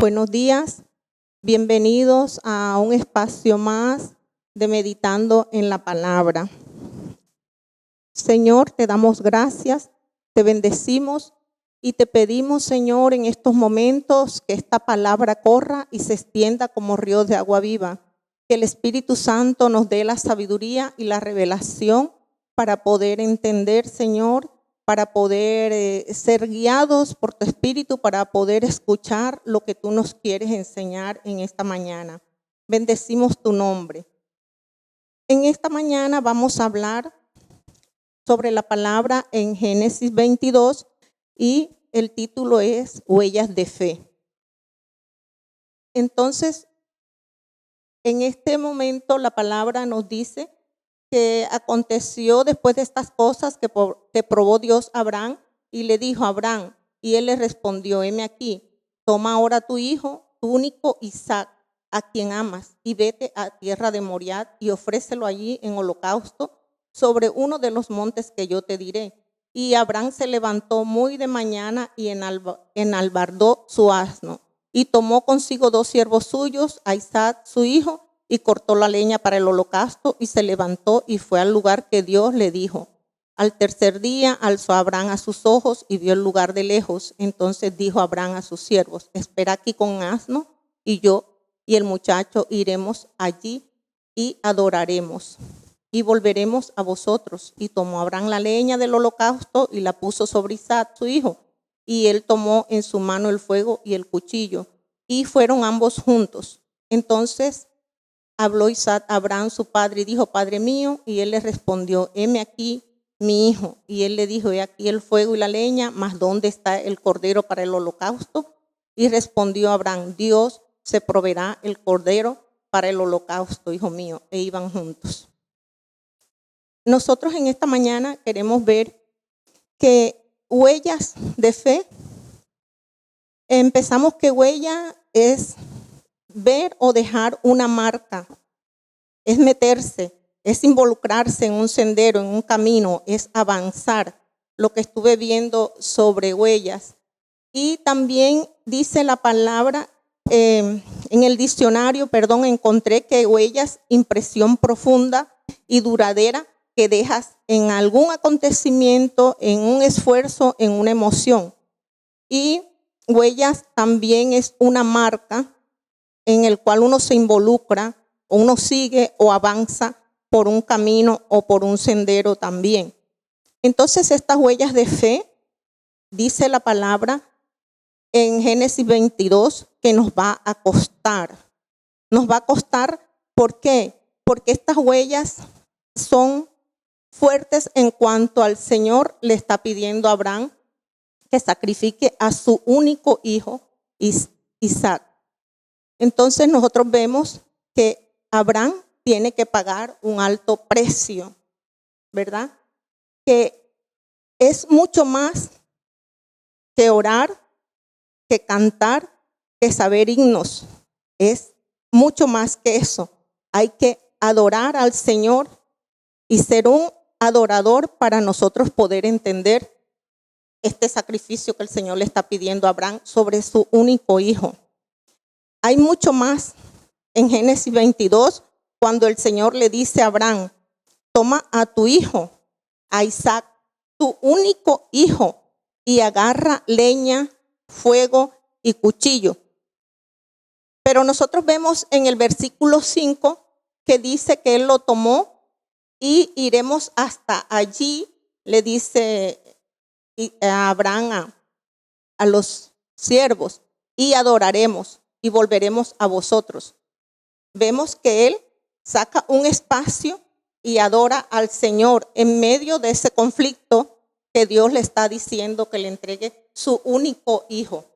Buenos días, bienvenidos a un espacio más de Meditando en la Palabra. Señor, te damos gracias, te bendecimos y te pedimos, Señor, en estos momentos que esta palabra corra y se extienda como ríos de agua viva. Que el Espíritu Santo nos dé la sabiduría y la revelación para poder entender, Señor, para poder ser guiados por tu Espíritu, para poder escuchar lo que tú nos quieres enseñar en esta mañana. Bendecimos tu nombre. En esta mañana vamos a hablar sobre la palabra en Génesis 22 y el título es Huellas de Fe. Entonces, en este momento la palabra nos dice que aconteció después de estas cosas que probó Dios a Abraham y le dijo a Abraham, y él le respondió, heme aquí, toma ahora tu hijo, tu único Isaac, a quien amas, y vete a tierra de Moriah y ofrécelo allí en holocausto sobre uno de los montes que yo te diré. Y Abraham se levantó muy de mañana y enalbardó su asno, y tomó consigo 2 siervos suyos, a Isaac su hijo, y cortó la leña para el holocausto, y se levantó y fue al lugar que Dios le dijo. Al tercer día alzó Abraham a sus ojos y vio el lugar de lejos. Entonces dijo Abraham a sus siervos, espera aquí con asno, y yo y el muchacho iremos allí y adoraremos, y volveremos a vosotros. Y tomó Abraham la leña del holocausto y la puso sobre Isaac su hijo, y él tomó en su mano el fuego y el cuchillo, y fueron ambos juntos. Entonces habló Isaac a Abraham su padre y dijo, Padre mío, y él le respondió, heme aquí mi hijo. Y él le dijo, he aquí el fuego y la leña, mas ¿dónde está el cordero para el holocausto? Y respondió Abraham, Dios se proveerá el cordero para el holocausto, hijo mío. E iban juntos. Nosotros en esta mañana queremos ver que huellas de fe, empezamos que huella es ver o dejar una marca, es meterse, es involucrarse en un sendero, en un camino, es avanzar. Lo que estuve viendo sobre huellas. Y también dice la palabra, en el diccionario, encontré que huellas, impresión profunda y duradera que dejas en algún acontecimiento, en un esfuerzo, en una emoción. Y huellas también es una marca en el cual uno se involucra, o uno sigue o avanza por un camino o por un sendero también. Entonces estas huellas de fe, dice la palabra en Génesis 22, que nos va a costar. Nos va a costar, ¿por qué? Porque estas huellas son fuertes en cuanto al Señor le está pidiendo a Abraham que sacrifique a su único hijo, Isaac. Entonces nosotros vemos que Abraham tiene que pagar un alto precio, ¿verdad? Que es mucho más que orar, que cantar, que saber himnos. Es mucho más que eso. Hay que adorar al Señor y ser un adorador para nosotros poder entender este sacrificio que el Señor le está pidiendo a Abraham sobre su único hijo. Hay mucho más en Génesis 22, cuando el Señor le dice a Abraham, toma a tu hijo, a Isaac, tu único hijo, y agarra leña, fuego y cuchillo. Pero nosotros vemos en el versículo 5 que dice que él lo tomó y iremos hasta allí, le dice a Abraham a los siervos, y adoraremos y volveremos a vosotros. Vemos que él saca un espacio y adora al Señor en medio de ese conflicto que Dios le está diciendo que le entregue su único hijo.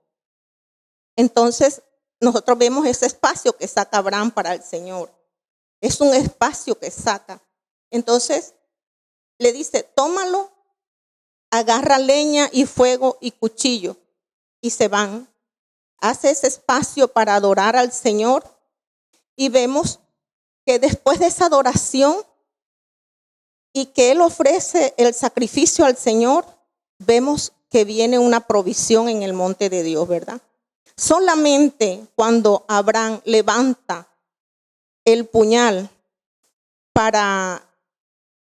Entonces nosotros vemos ese espacio que saca Abraham para el Señor. Es un espacio que saca. Entonces le dice, tómalo, agarra leña y fuego y cuchillo, y se van. Hace ese espacio para adorar al Señor, y vemos que después de esa adoración y que él ofrece el sacrificio al Señor, vemos que viene una provisión en el monte de Dios, ¿verdad? Solamente cuando Abraham levanta el puñal para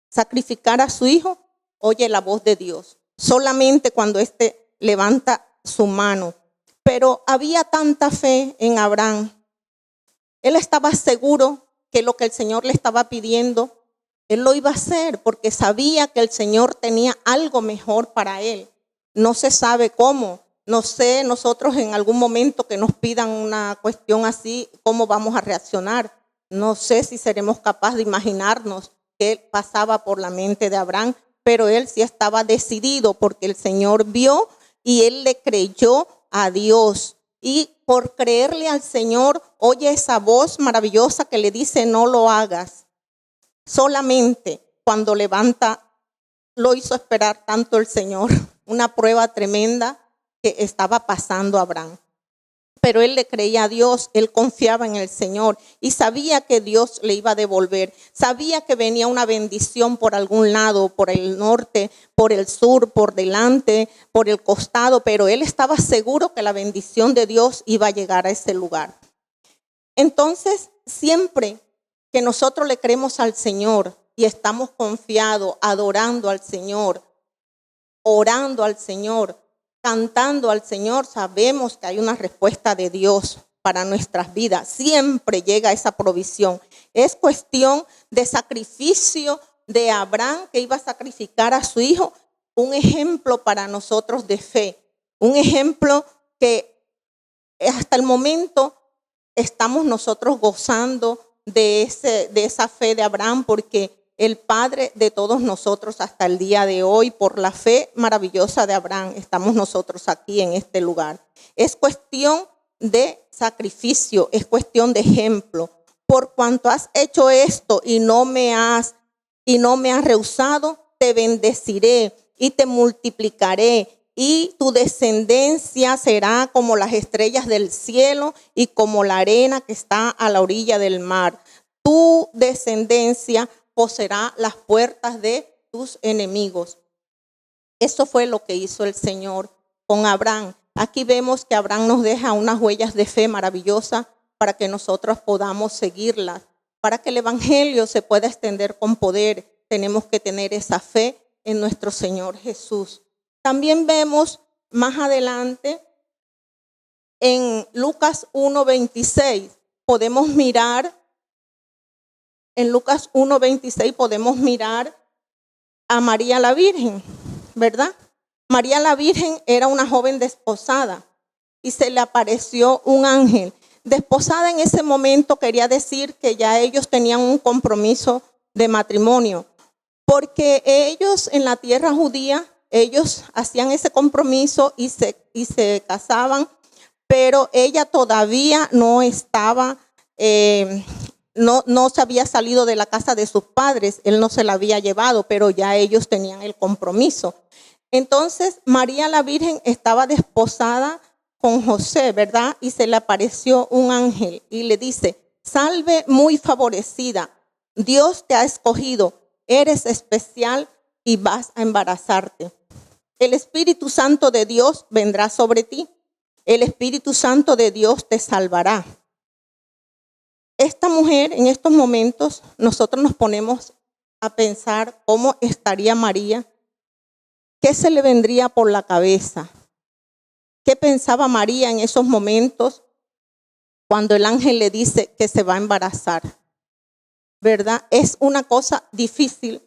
sacrificar a su hijo, oye la voz de Dios. Solamente cuando éste levanta su mano. Pero había tanta fe en Abraham. Él estaba seguro que lo que el Señor le estaba pidiendo, él lo iba a hacer porque sabía que el Señor tenía algo mejor para él. No se sabe cómo. No sé, nosotros en algún momento que nos pidan una cuestión así, ¿cómo vamos a reaccionar? No sé si seremos capaces de imaginarnos qué pasaba por la mente de Abraham, pero él sí estaba decidido porque el Señor vio y él le creyó a Dios. Y por creerle al Señor, oye esa voz maravillosa que le dice, no lo hagas. Solamente cuando levanta, lo hizo esperar tanto el Señor. Una prueba tremenda que estaba pasando a Abraham. Pero él le creía a Dios, él confiaba en el Señor y sabía que Dios le iba a devolver. Sabía que venía una bendición por algún lado, por el norte, por el sur, por delante, por el costado, pero él estaba seguro que la bendición de Dios iba a llegar a ese lugar. Entonces, siempre que nosotros le creemos al Señor y estamos confiados, adorando al Señor, orando al Señor, cantando al Señor, sabemos que hay una respuesta de Dios para nuestras vidas. Siempre llega esa provisión. Es cuestión de sacrificio de Abraham, que iba a sacrificar a su hijo, un ejemplo para nosotros de fe, un ejemplo que hasta el momento estamos nosotros gozando de esa fe de Abraham, porque el Padre de todos nosotros hasta el día de hoy, por la fe maravillosa de Abraham, estamos nosotros aquí en este lugar. Es cuestión de sacrificio, es cuestión de ejemplo. Por cuanto has hecho esto y no me has rehusado, te bendeciré y te multiplicaré, y tu descendencia será como las estrellas del cielo y como la arena que está a la orilla del mar. Tu descendencia poseerá las puertas de tus enemigos. Eso fue lo que hizo el Señor con Abraham. Aquí vemos que Abraham nos deja unas huellas de fe maravillosas para que nosotros podamos seguirlas. Para que el evangelio se pueda extender con poder, tenemos que tener esa fe en nuestro Señor Jesús. También vemos más adelante en Lucas 1:26, podemos mirar. En Lucas 1:26 podemos mirar a María la Virgen, ¿verdad? María la Virgen era una joven desposada y se le apareció un ángel. Desposada en ese momento quería decir que ya ellos tenían un compromiso de matrimonio, porque ellos en la tierra judía, ellos hacían ese compromiso y se casaban, pero ella todavía no estaba... No se había salido de la casa de sus padres, él no se la había llevado, pero ya ellos tenían el compromiso. Entonces María la Virgen estaba desposada con José, ¿verdad? Y se le apareció un ángel y le dice, salve muy favorecida, Dios te ha escogido, eres especial y vas a embarazarte. El Espíritu Santo de Dios vendrá sobre ti, el Espíritu Santo de Dios te salvará. Esta mujer, en estos momentos, nosotros nos ponemos a pensar cómo estaría María, qué se le vendría por la cabeza, qué pensaba María en esos momentos cuando el ángel le dice que se va a embarazar, ¿verdad? Es una cosa difícil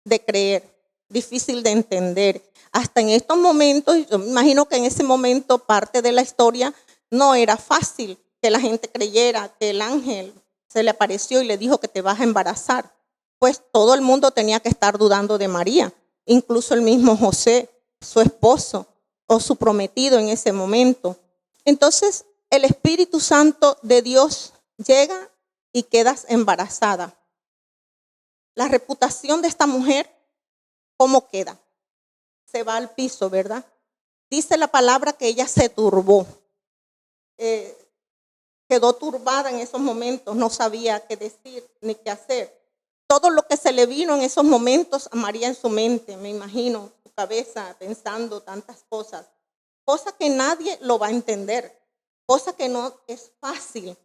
de creer, difícil de entender. Hasta en estos momentos, yo me imagino que en ese momento parte de la historia no era fácil que la gente creyera que el ángel se le apareció y le dijo que te vas a embarazar. Pues todo el mundo tenía que estar dudando de María, incluso el mismo José, su esposo o su prometido en ese momento. Entonces el Espíritu Santo de Dios llega y quedas embarazada. La reputación de esta mujer, ¿cómo queda? Se va al piso, ¿verdad? Dice la palabra que ella se turbó. Quedó turbada en esos momentos, no sabía qué decir ni qué hacer. Todo lo que se le vino en esos momentos a María en su mente, me imagino, su cabeza pensando tantas cosas que nadie lo va a entender. cosa que no es fácil,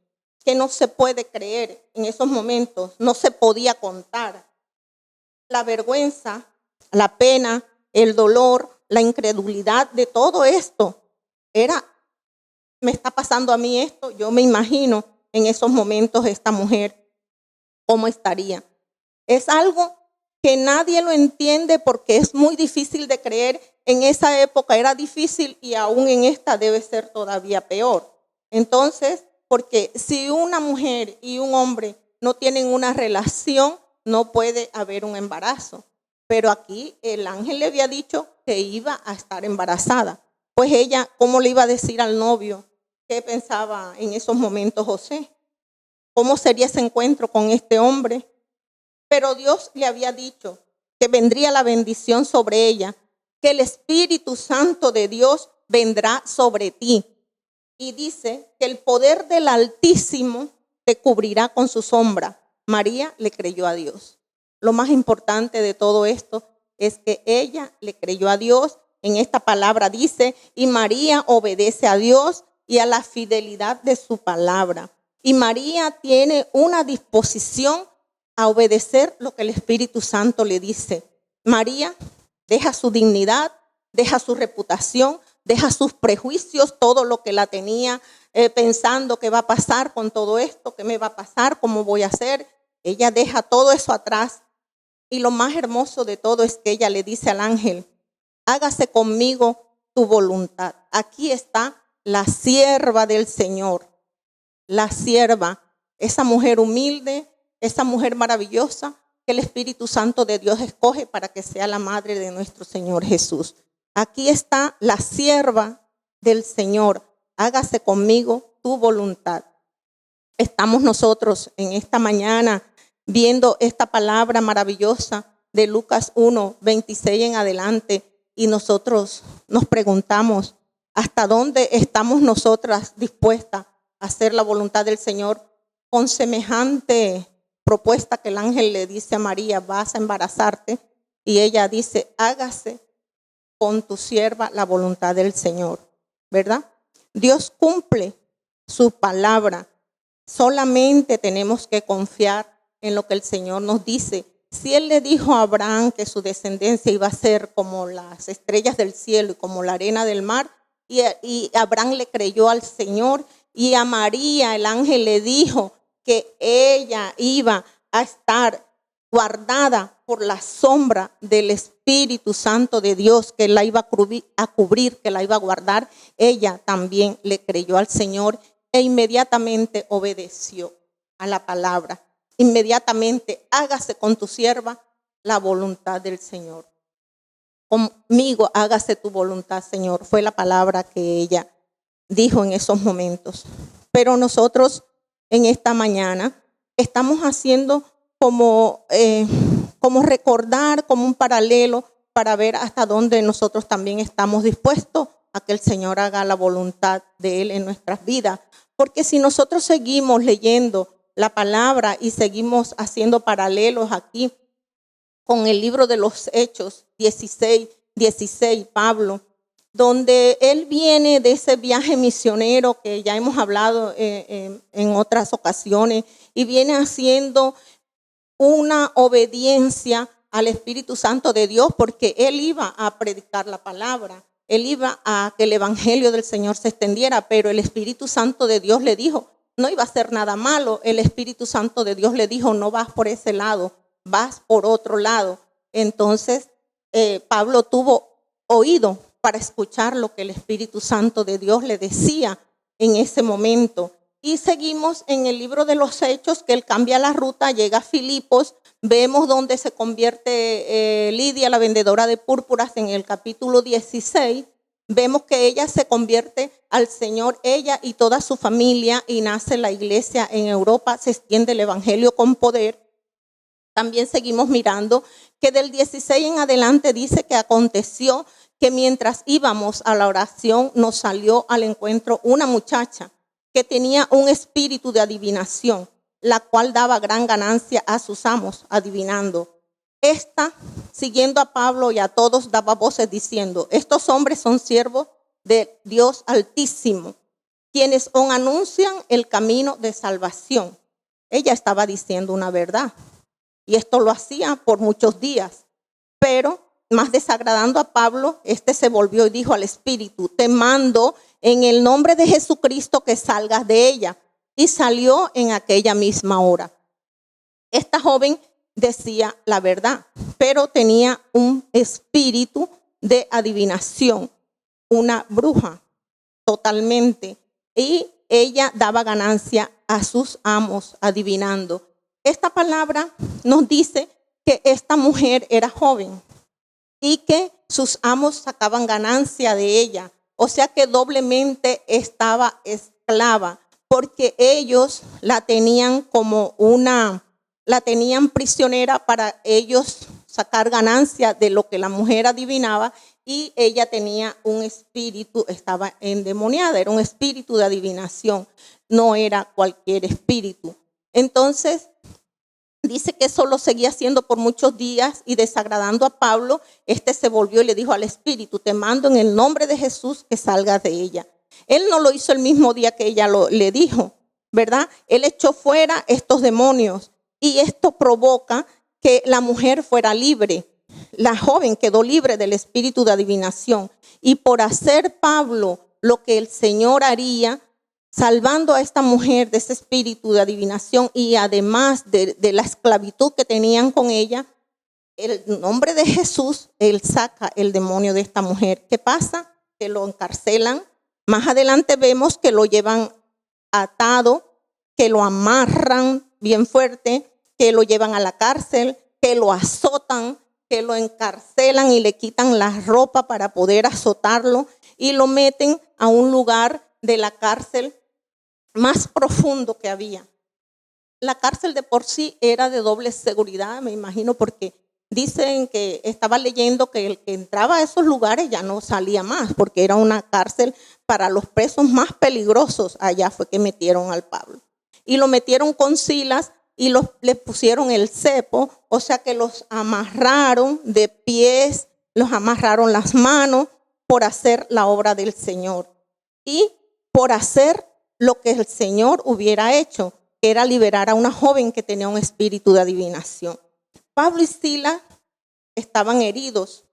que no se puede creer en esos momentos, no se podía contar. La vergüenza, la pena, el dolor, la incredulidad de todo esto era, me está pasando a mí esto, yo me imagino en esos momentos esta mujer cómo estaría. Es algo que nadie lo entiende porque es muy difícil de creer. En esa época era difícil y aún en esta debe ser todavía peor. Entonces, porque si una mujer y un hombre no tienen una relación, no puede haber un embarazo. Pero aquí el ángel le había dicho que iba a estar embarazada. Pues ella, ¿cómo le iba a decir al novio qué pensaba en esos momentos José? ¿Cómo sería ese encuentro con este hombre? Pero Dios le había dicho que vendría la bendición sobre ella, que el Espíritu Santo de Dios vendrá sobre ti. Y dice que el poder del Altísimo te cubrirá con su sombra. María le creyó a Dios. Lo más importante de todo esto es que ella le creyó a Dios. En esta palabra dice, y María obedece a Dios y a la fidelidad de su palabra. Y María tiene una disposición a obedecer lo que el Espíritu Santo le dice. María deja su dignidad, deja su reputación, deja sus prejuicios, todo lo que la tenía pensando que va a pasar con todo esto, qué me va a pasar, cómo voy a hacer. Ella deja todo eso atrás. Y lo más hermoso de todo es que ella le dice al ángel, hágase conmigo tu voluntad. Aquí está la sierva del Señor, la sierva, esa mujer humilde, esa mujer maravillosa que el Espíritu Santo de Dios escoge para que sea la madre de nuestro Señor Jesús. Aquí está la sierva del Señor. Hágase conmigo tu voluntad. Estamos nosotros en esta mañana viendo esta palabra maravillosa de Lucas 1, 26 en adelante y nosotros nos preguntamos, ¿hasta dónde estamos nosotras dispuestas a hacer la voluntad del Señor con semejante propuesta que el ángel le dice a María, vas a embarazarte? Y ella dice, hágase con tu sierva la voluntad del Señor, ¿verdad? Dios cumple su palabra. Solamente tenemos que confiar en lo que el Señor nos dice. Si Él le dijo a Abraham que su descendencia iba a ser como las estrellas del cielo y como la arena del mar, y Abraham le creyó al Señor, y a María el ángel le dijo que ella iba a estar guardada por la sombra del Espíritu Santo de Dios, que la iba a cubrir, que la iba a guardar. Ella también le creyó al Señor e inmediatamente obedeció a la palabra. Inmediatamente, hágase con tu sierva la voluntad del Señor. Conmigo hágase tu voluntad, Señor. Fue la palabra que ella dijo en esos momentos. Pero nosotros en esta mañana estamos haciendo como recordar, como un paralelo para ver hasta dónde nosotros también estamos dispuestos a que el Señor haga la voluntad de Él en nuestras vidas. Porque si nosotros seguimos leyendo la palabra y seguimos haciendo paralelos aquí con el libro de los Hechos 16, Pablo, donde él viene de ese viaje misionero que ya hemos hablado en otras ocasiones y viene haciendo una obediencia al Espíritu Santo de Dios porque él iba a predicar la palabra, él iba a que el evangelio del Señor se extendiera, pero el Espíritu Santo de Dios le dijo, no iba a hacer nada malo. El Espíritu Santo de Dios le dijo, no vas por ese lado, vas por otro lado. Entonces Pablo tuvo oído para escuchar lo que el Espíritu Santo de Dios le decía en ese momento. Y seguimos en el libro de los Hechos, que él cambia la ruta, llega a Filipos, vemos donde se convierte Lidia, la vendedora de púrpuras, en el capítulo 16. Vemos que ella se convierte al Señor, ella y toda su familia, y nace la iglesia en Europa, se extiende el evangelio con poder. También seguimos mirando que del 16 en adelante dice que aconteció que mientras íbamos a la oración nos salió al encuentro una muchacha que tenía un espíritu de adivinación, la cual daba gran ganancia a sus amos adivinando. Esta, siguiendo a Pablo y a todos, daba voces diciendo, estos hombres son siervos de Dios Altísimo, quienes os anuncian el camino de salvación. Ella estaba diciendo una verdad. Y esto lo hacía por muchos días. Pero más desagradando a Pablo, se volvió y dijo al espíritu: te mando en el nombre de Jesucristo que salgas de ella. Y salió en aquella misma hora. Esta joven decía la verdad, pero tenía un espíritu de adivinación, una bruja totalmente. Y ella daba ganancia a sus amos adivinando. Esta palabra nos dice que esta mujer era joven y que sus amos sacaban ganancia de ella. O sea que doblemente estaba esclava, porque ellos la tenían la tenían prisionera para ellos sacar ganancia de lo que la mujer adivinaba, y ella tenía un espíritu, estaba endemoniada, era un espíritu de adivinación, no era cualquier espíritu. Entonces, dice que eso lo seguía haciendo por muchos días y desagradando a Pablo, se volvió y le dijo al espíritu: te mando en el nombre de Jesús que salgas de ella. Él no lo hizo el mismo día que ella le dijo, ¿verdad? Él echó fuera estos demonios y esto provoca que la mujer fuera libre. La joven quedó libre del espíritu de adivinación, y por hacer Pablo lo que el Señor haría, salvando a esta mujer de ese espíritu de adivinación y además de la esclavitud que tenían con ella, el nombre de Jesús, él saca el demonio de esta mujer. ¿Qué pasa? Que lo encarcelan. Más adelante vemos que lo llevan atado, que lo amarran bien fuerte, que lo llevan a la cárcel, que lo azotan, que lo encarcelan y le quitan la ropa para poder azotarlo y lo meten a un lugar de la cárcel más profundo que había. La cárcel de por sí era de doble seguridad, me imagino, porque dicen que estaba leyendo que el que entraba a esos lugares ya no salía más, porque era una cárcel para los presos más peligrosos. Allá fue que metieron al Pablo. Y lo metieron con Silas y le pusieron el cepo, o sea que los amarraron de pies, los amarraron las manos por hacer la obra del Señor. Y por hacer lo que el Señor hubiera hecho, que era liberar a una joven que tenía un espíritu de adivinación. Pablo y Silas estaban heridos,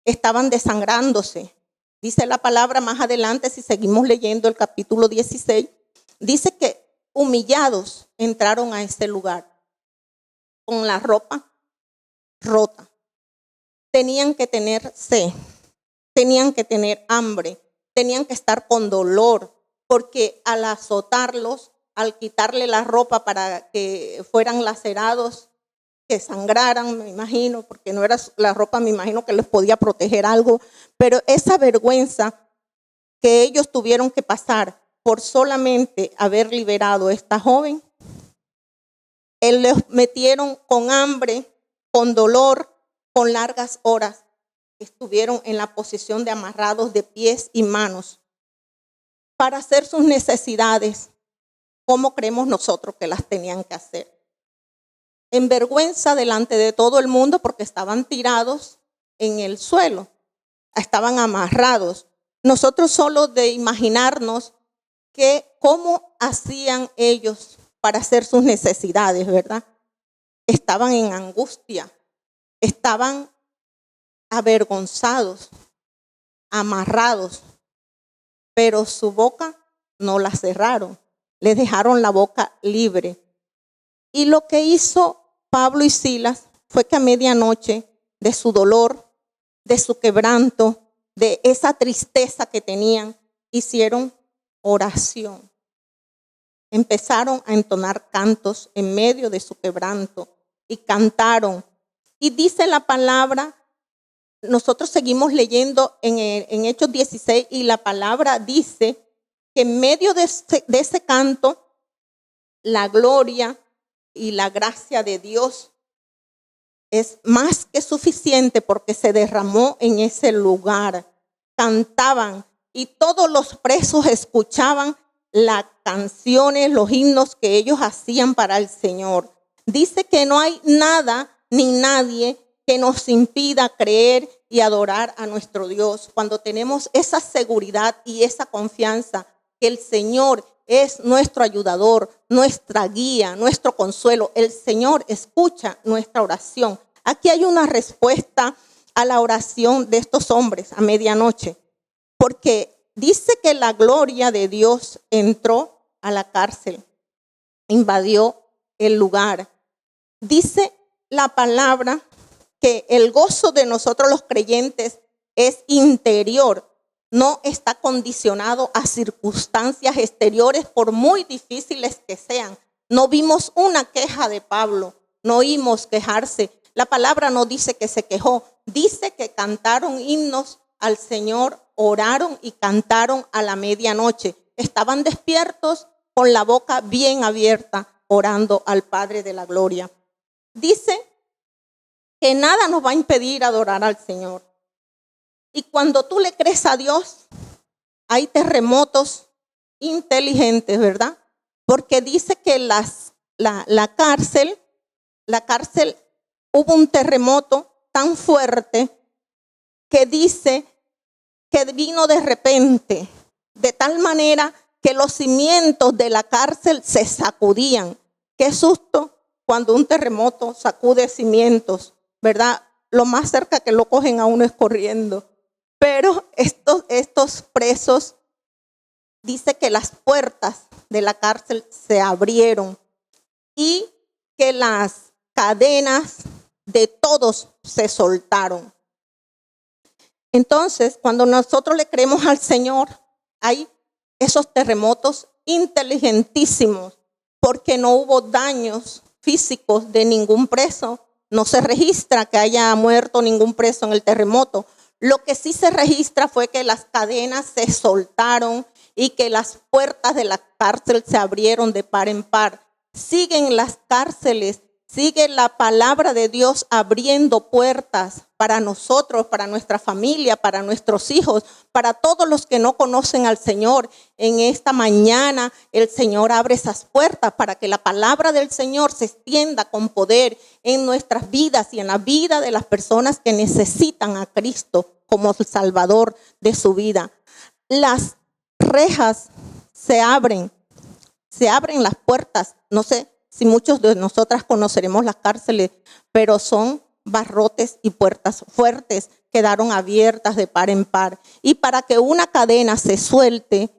estaban desangrándose. Dice la palabra más adelante, si seguimos leyendo el capítulo 16, dice que humillados entraron a ese lugar con la ropa rota. Tenían que tener sed, tenían que tener hambre, tenían que estar con dolor, porque al azotarlos, al quitarle la ropa para que fueran lacerados, que sangraran, me imagino, porque no era la ropa, me imagino que les podía proteger algo, pero esa vergüenza que ellos tuvieron que pasar por solamente haber liberado a esta joven, les metieron con hambre, con dolor, con largas horas. Estuvieron en la posición de amarrados de pies y manos para hacer sus necesidades, como creemos nosotros que las tenían que hacer. En vergüenza delante de todo el mundo, porque estaban tirados en el suelo, estaban amarrados. Nosotros solo de imaginarnos que cómo hacían ellos para hacer sus necesidades, ¿verdad? Estaban en angustia, estaban avergonzados, amarrados, pero su boca no la cerraron, les dejaron la boca libre. Y lo que hizo Pablo y Silas fue que a medianoche, de su dolor, de su quebranto, de esa tristeza que tenían, hicieron oración. Empezaron a entonar cantos en medio de su quebranto y cantaron. Y dice la palabra, nosotros seguimos leyendo en Hechos 16 y la palabra dice que en medio de ese canto, la gloria y la gracia de Dios es más que suficiente, porque se derramó en ese lugar. Cantaban y todos los presos escuchaban las canciones, los himnos que ellos hacían para el Señor. Dice que no hay nada ni nadie que nos impida creer y adorar a nuestro Dios cuando tenemos esa seguridad y esa confianza que el Señor es nuestro ayudador, nuestra guía, nuestro consuelo. El Señor escucha nuestra oración. Aquí hay una respuesta a la oración de estos hombres a medianoche, porque dice que la gloria de Dios entró a la cárcel, invadió el lugar. Dice la palabra que el gozo de nosotros los creyentes es interior, no está condicionado a circunstancias exteriores por muy difíciles que sean. No vimos una queja de Pablo, no oímos quejarse. La palabra no dice que se quejó, dice que cantaron himnos al Señor, oraron y cantaron a la medianoche. Estaban despiertos con la boca bien abierta, orando al Padre de la gloria. Dice que nada nos va a impedir adorar al Señor. Y cuando tú le crees a Dios, hay terremotos inteligentes, ¿verdad? Porque dice que la cárcel, hubo un terremoto tan fuerte que dice que vino de repente, de tal manera que los cimientos de la cárcel se sacudían. Qué susto cuando un terremoto sacude cimientos, ¿verdad? Lo más cerca que lo cogen a uno es corriendo. Pero estos presos, dice que las puertas de la cárcel se abrieron y que las cadenas de todos se soltaron. Entonces, cuando nosotros le creemos al Señor, hay esos terremotos inteligentísimos, porque no hubo daños físicos de ningún preso. No se registra que haya muerto ningún preso en el terremoto. Lo que sí se registra fue que las cadenas se soltaron y que las puertas de la cárcel se abrieron de par en par. Siguen las cárceles, sigue la palabra de Dios abriendo puertas para nosotros, para nuestra familia, para nuestros hijos, para todos los que no conocen al Señor. En esta mañana el Señor abre esas puertas para que la palabra del Señor se extienda con poder en nuestras vidas y en la vida de las personas que necesitan a Cristo como el Salvador de su vida. Las rejas se abren las puertas. No sé si muchos de nosotras conoceremos las cárceles, pero son barrotes y puertas fuertes, quedaron abiertas de par en par. Y para que una cadena se suelte,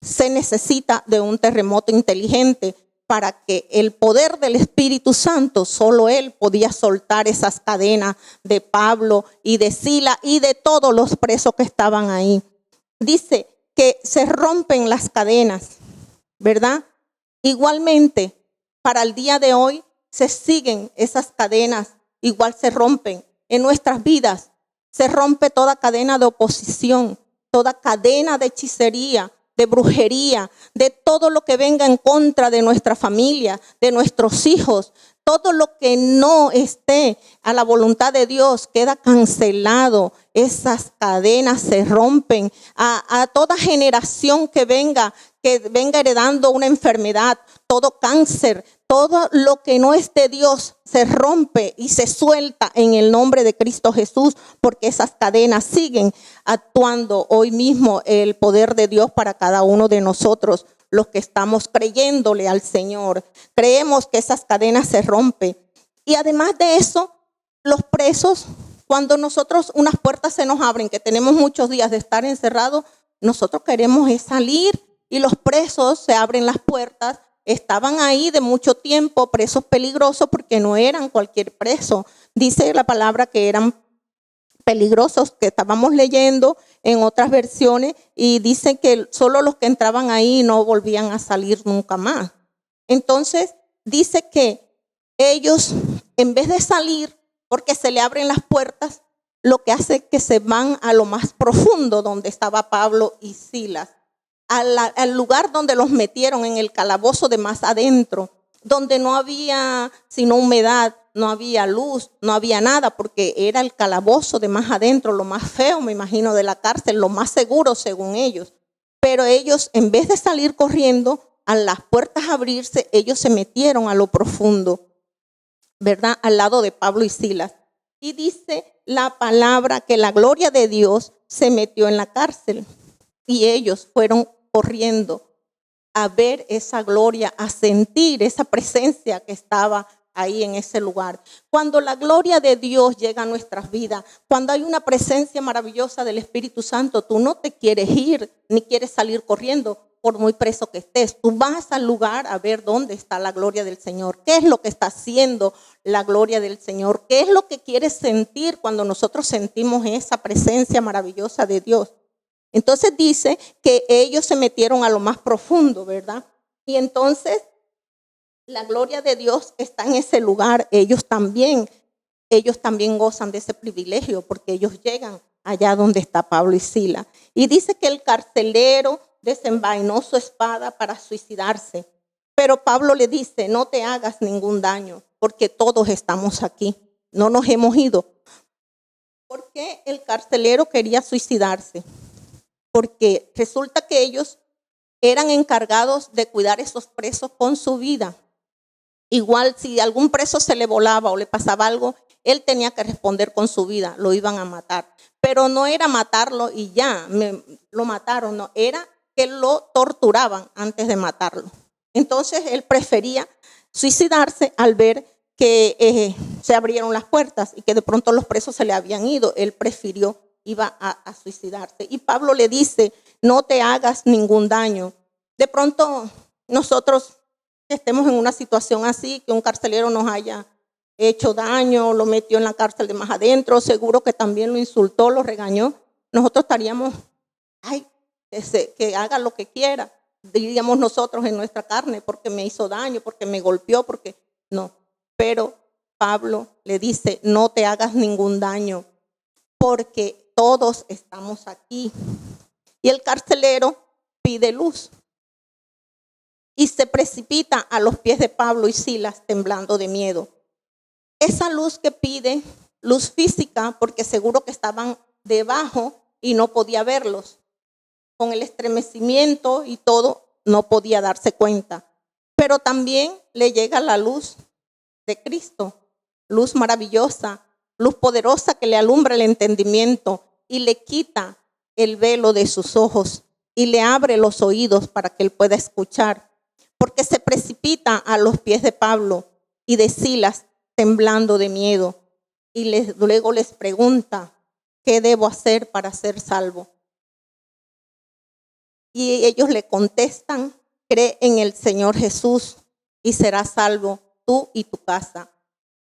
se necesita de un terremoto inteligente, para que el poder del Espíritu Santo, solo Él podía soltar esas cadenas de Pablo y de Sila y de todos los presos que estaban ahí. Dice que se rompen las cadenas, ¿verdad? Igualmente, para el día de hoy se siguen esas cadenas, igual se rompen en nuestras vidas. Se rompe toda cadena de oposición, toda cadena de hechicería, de brujería, de todo lo que venga en contra de nuestra familia, de nuestros hijos. Todo lo que no esté a la voluntad de Dios queda cancelado. Esas cadenas se rompen. A toda generación que venga heredando una enfermedad, todo cáncer, todo lo que no es de Dios se rompe y se suelta en el nombre de Cristo Jesús, porque esas cadenas siguen actuando hoy mismo el poder de Dios para cada uno de nosotros, los que estamos creyéndole al Señor. Creemos que esas cadenas se rompen. Y además de eso, los presos, cuando nosotros unas puertas se nos abren, que tenemos muchos días de estar encerrados, nosotros queremos es salir, y los presos se abren las puertas. Estaban ahí de mucho tiempo, presos peligrosos, porque no eran cualquier preso. Dice la palabra que eran peligrosos, que estábamos leyendo en otras versiones, y dice que solo los que entraban ahí no volvían a salir nunca más. Entonces dice que ellos, en vez de salir, porque se le abren las puertas, lo que hace es que se van a lo más profundo donde estaba Pablo y Silas, al lugar donde los metieron, en el calabozo de más adentro, donde no había sino humedad, no había luz, no había nada, porque era el calabozo de más adentro, lo más feo, me imagino, de la cárcel, lo más seguro según ellos. Pero ellos, en vez de salir corriendo, a las puertas abrirse, ellos se metieron a lo profundo, ¿verdad? Al lado de Pablo y Silas. Y dice la palabra que la gloria de Dios se metió en la cárcel y ellos fueron corriendo a ver esa gloria, a sentir esa presencia que estaba ahí en ese lugar. Cuando la gloria de Dios llega a nuestras vidas, cuando hay una presencia maravillosa del Espíritu Santo, tú no te quieres ir ni quieres salir corriendo por muy preso que estés. Tú vas al lugar a ver dónde está la gloria del Señor, qué es lo que está haciendo la gloria del Señor, qué es lo que quieres sentir cuando nosotros sentimos esa presencia maravillosa de Dios. Entonces dice que ellos se metieron a lo más profundo, ¿verdad? Y entonces la gloria de Dios está en ese lugar. Ellos también gozan de ese privilegio porque ellos llegan allá donde está Pablo y Silas. Y dice que el carcelero desenvainó su espada para suicidarse. Pero Pablo le dice, no te hagas ningún daño porque todos estamos aquí. No nos hemos ido. ¿Por qué el carcelero quería suicidarse? Porque resulta que ellos eran encargados de cuidar a esos presos con su vida. Igual si algún preso se le volaba o le pasaba algo, él tenía que responder con su vida, lo iban a matar. Pero no era matarlo y ya, lo mataron, no, era que lo torturaban antes de matarlo. Entonces él prefería suicidarse al ver que se abrieron las puertas y que de pronto los presos se le habían ido. Él prefirió, iba a suicidarse. Y Pablo le dice, no te hagas ningún daño. De pronto nosotros que estemos en una situación así, que un carcelero nos haya hecho daño, lo metió en la cárcel de más adentro, seguro que también lo insultó, lo regañó, nosotros estaríamos, ay, que haga lo que quiera, diríamos nosotros en nuestra carne, porque me hizo daño, porque me golpeó, porque no. Pero Pablo le dice, no te hagas ningún daño, porque todos estamos aquí. Y el carcelero pide luz. Y se precipita a los pies de Pablo y Silas temblando de miedo. Esa luz que pide, luz física, porque seguro que estaban debajo y no podía verlos. Con el estremecimiento y todo, no podía darse cuenta. Pero también le llega la luz de Cristo, luz maravillosa, luz poderosa que le alumbra el entendimiento y le quita el velo de sus ojos y le abre los oídos para que él pueda escuchar. Porque se precipita a los pies de Pablo y de Silas temblando de miedo. Y luego les pregunta, ¿qué debo hacer para ser salvo? Y ellos le contestan, cree en el Señor Jesús y serás salvo tú y tu casa.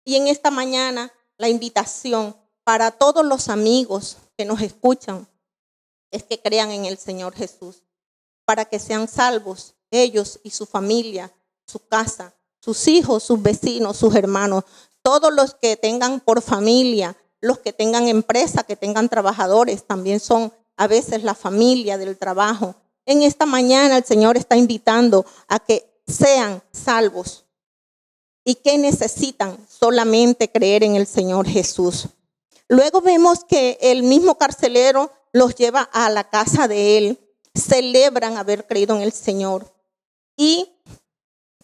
Y en esta mañana la invitación para todos los amigos que nos escuchan es que crean en el Señor Jesús para que sean salvos ellos y su familia, su casa, sus hijos, sus vecinos, sus hermanos, todos los que tengan por familia, los que tengan empresa, que tengan trabajadores, también son a veces la familia del trabajo. En esta mañana el Señor está invitando a que sean salvos. ¿Y qué necesitan? Solamente creer en el Señor Jesús. Luego vemos que el mismo carcelero los lleva a la casa de él, celebran haber creído en el Señor. Y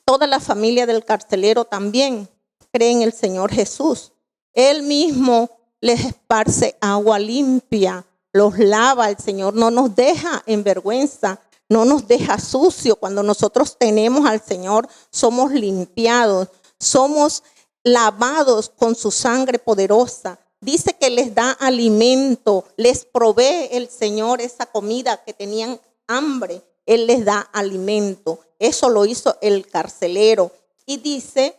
toda la familia del carcelero también cree en el Señor Jesús. Él mismo les esparce agua limpia, los lava. El Señor no nos deja en vergüenza, no nos deja sucio. Cuando nosotros tenemos al Señor, somos limpiados, somos lavados con su sangre poderosa. Dice que les da alimento, les provee el Señor esa comida que tenían hambre. Él les da alimento. Eso lo hizo el carcelero. Y dice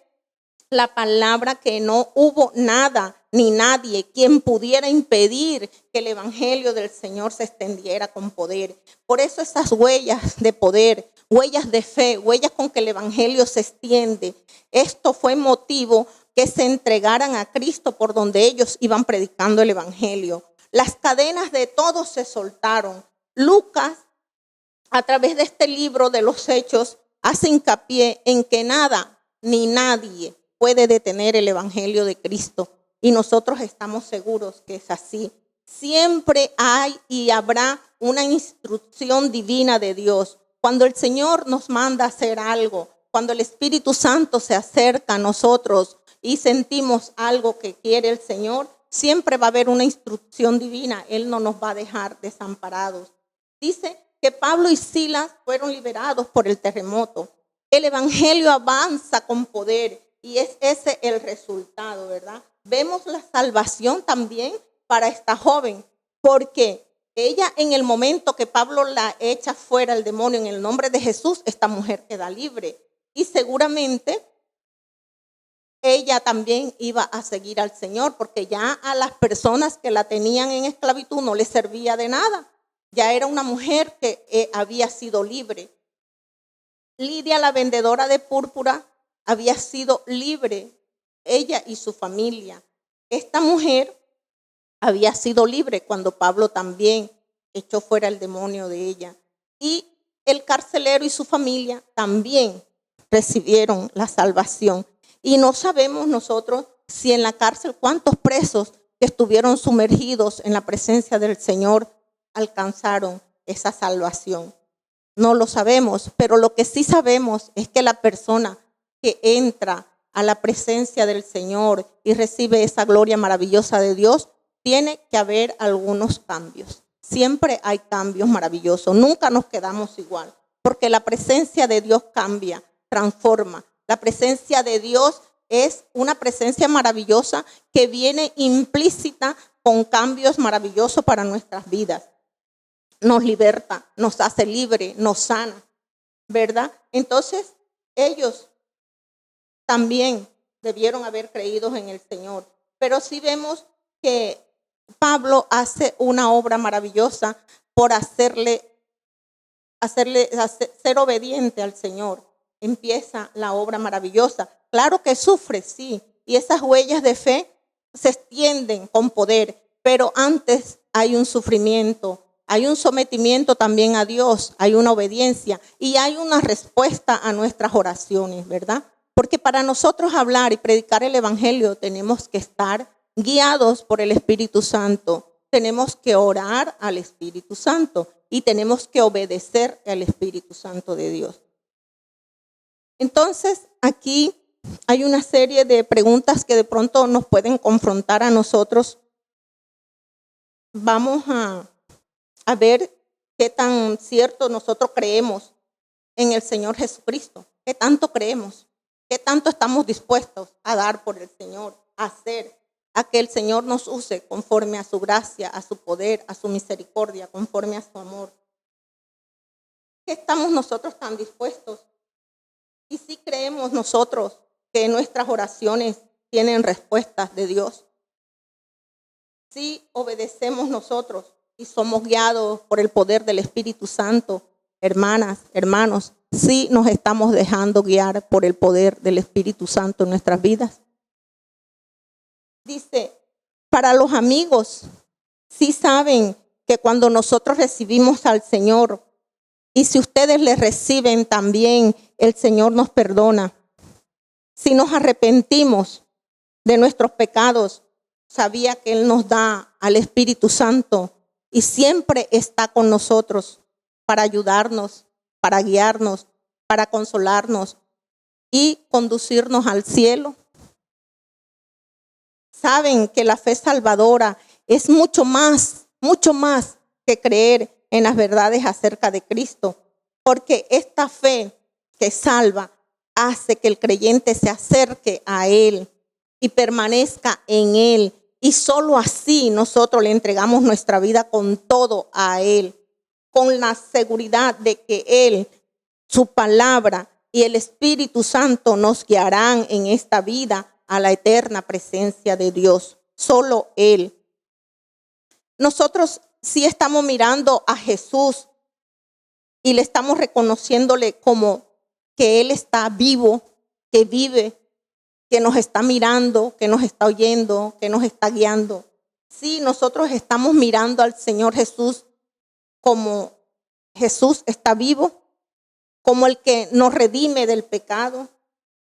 la palabra que no hubo nada ni nadie quien pudiera impedir que el evangelio del Señor se extendiera con poder. Por eso esas huellas de poder, huellas de fe, huellas con que el evangelio se extiende. Esto fue motivo que se entregaran a Cristo por donde ellos iban predicando el evangelio. Las cadenas de todos se soltaron. Lucas, a través de este libro de los Hechos, hace hincapié en que nada ni nadie puede detener el evangelio de Cristo. Y nosotros estamos seguros que es así. Siempre hay y habrá una instrucción divina de Dios. Cuando el Señor nos manda a hacer algo, cuando el Espíritu Santo se acerca a nosotros y sentimos algo que quiere el Señor, siempre va a haber una instrucción divina. Él no nos va a dejar desamparados. Dice que Pablo y Silas fueron liberados por el terremoto. El evangelio avanza con poder y es ese el resultado, ¿verdad? Vemos la salvación también para esta joven, porque ella, en el momento que Pablo la echa fuera el demonio en el nombre de Jesús, esta mujer queda libre. Y seguramente ella también iba a seguir al Señor, porque ya a las personas que la tenían en esclavitud no les servía de nada. Ya era una mujer que había sido libre. Lidia, la vendedora de púrpura, había sido libre, ella y su familia. Esta mujer había sido libre cuando Pablo también echó fuera el demonio de ella. Y el carcelero y su familia también recibieron la salvación. Y no sabemos nosotros si en la cárcel cuántos presos que estuvieron sumergidos en la presencia del Señor alcanzaron esa salvación. No lo sabemos, pero lo que sí sabemos es que la persona que entra a la presencia del Señor y recibe esa gloria maravillosa de Dios, tiene que haber algunos cambios. Siempre hay cambios maravillosos, nunca nos quedamos igual, porque la presencia de Dios cambia, transforma. La presencia de Dios es una presencia maravillosa que viene implícita con cambios maravillosos para nuestras vidas. Nos liberta, nos hace libre, nos sana, ¿verdad? Entonces, ellos también debieron haber creído en el Señor. Pero sí vemos que Pablo hace una obra maravillosa por ser obediente al Señor. Empieza la obra maravillosa. Claro que sufre, sí, y esas huellas de fe se extienden con poder, pero antes hay un sufrimiento, hay un sometimiento también a Dios, hay una obediencia y hay una respuesta a nuestras oraciones, ¿verdad? Porque para nosotros hablar y predicar el evangelio tenemos que estar guiados por el Espíritu Santo. Tenemos que orar al Espíritu Santo y tenemos que obedecer al Espíritu Santo de Dios. Entonces, aquí hay una serie de preguntas que de pronto nos pueden confrontar a nosotros. Vamos a ver qué tan cierto nosotros creemos en el Señor Jesucristo. ¿Qué tanto creemos? ¿Qué tanto estamos dispuestos a dar por el Señor, a hacer, a que el Señor nos use conforme a su gracia, a su poder, a su misericordia, conforme a su amor? ¿Qué estamos nosotros tan dispuestos? Y si creemos nosotros que nuestras oraciones tienen respuestas de Dios. Si obedecemos nosotros y somos guiados por el poder del Espíritu Santo, hermanas, hermanos, si nos estamos dejando guiar por el poder del Espíritu Santo en nuestras vidas. Dice, para los amigos, sí saben que cuando nosotros recibimos al Señor, y si ustedes le reciben también, el Señor nos perdona. Si nos arrepentimos de nuestros pecados, sabía que Él nos da al Espíritu Santo y siempre está con nosotros para ayudarnos, para guiarnos, para consolarnos y conducirnos al cielo. Saben que la fe salvadora es mucho más que creer en las verdades acerca de Cristo, porque esta fe que salva hace que el creyente se acerque a Él y permanezca en Él. Y solo así nosotros le entregamos nuestra vida con todo a Él, con la seguridad de que Él, su palabra y el Espíritu Santo nos guiarán en esta vida a la eterna presencia de Dios. Solo Él. Nosotros sí estamos mirando a Jesús y le estamos reconociéndole como que Él está vivo, que vive, que nos está mirando, que nos está oyendo, que nos está guiando. Sí, nosotros estamos mirando al Señor Jesús como Jesús está vivo, como el que nos redime del pecado,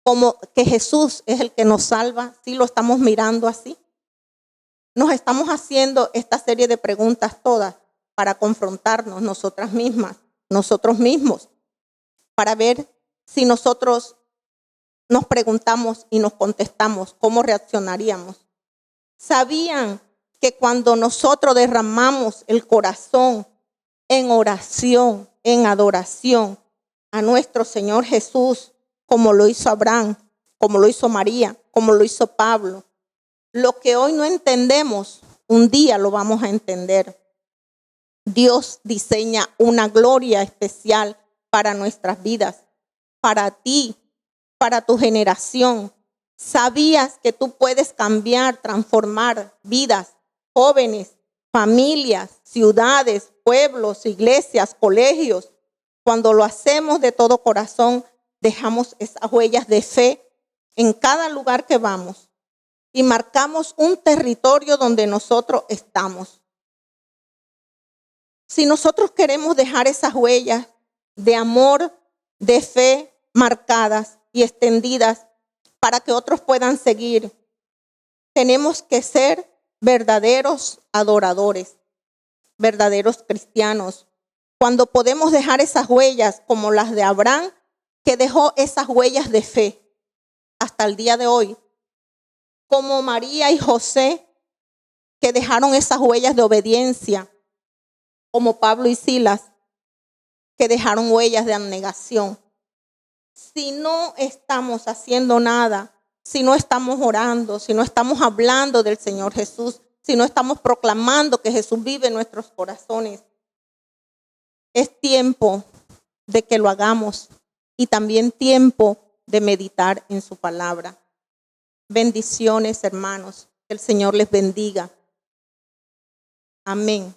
como que Jesús es el que nos salva. Sí, lo estamos mirando así. Nos estamos haciendo esta serie de preguntas todas para confrontarnos nosotras mismas, nosotros mismos, para ver si nosotros nos preguntamos y nos contestamos cómo reaccionaríamos. ¿Sabían que cuando nosotros derramamos el corazón en oración, en adoración a nuestro Señor Jesús, como lo hizo Abraham, como lo hizo María, como lo hizo Pablo. Lo que hoy no entendemos, un día lo vamos a entender. Dios diseña una gloria especial para nuestras vidas, para ti, para tu generación. ¿Sabías que tú puedes cambiar, transformar vidas, jóvenes, familias, ciudades, pueblos, iglesias, colegios? Cuando lo hacemos de todo corazón, dejamos esas huellas de fe en cada lugar que vamos y marcamos un territorio donde nosotros estamos. Si nosotros queremos dejar esas huellas de amor, de fe marcadas y extendidas para que otros puedan seguir, tenemos que ser verdaderos adoradores, verdaderos cristianos. Cuando podemos dejar esas huellas como las de Abraham, que dejó esas huellas de fe hasta el día de hoy, como María y José, que dejaron esas huellas de obediencia, como Pablo y Silas, que dejaron huellas de abnegación. Si no estamos haciendo nada, si no estamos orando, si no estamos hablando del Señor Jesús, si no estamos proclamando que Jesús vive en nuestros corazones, es tiempo de que lo hagamos y también tiempo de meditar en su palabra. Bendiciones, hermanos. Que el Señor les bendiga. Amén.